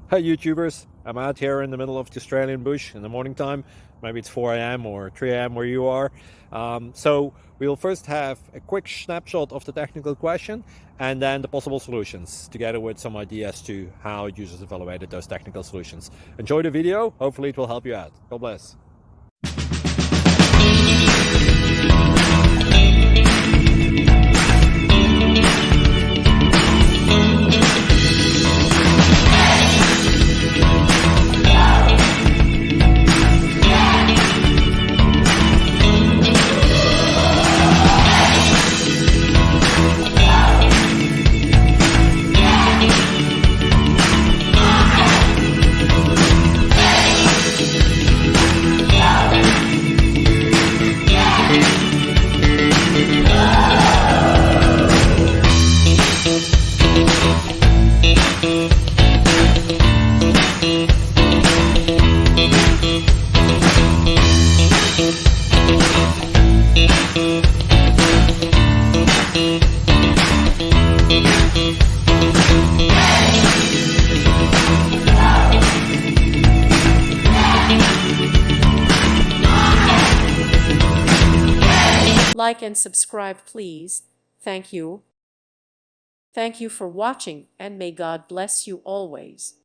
Hi YouTubers, I'm out here in the middle of the Australian bush in the morning time. Maybe it's 4 a.m. or 3 a.m. where you are. So we'll first have a quick snapshot of the technical question and then the possible solutions, together with some ideas to how users evaluated those technical solutions. Enjoy the video, hopefully it will help you out. God bless. Like and subscribe, please. Thank you. Thank you for watching, and may God bless you always.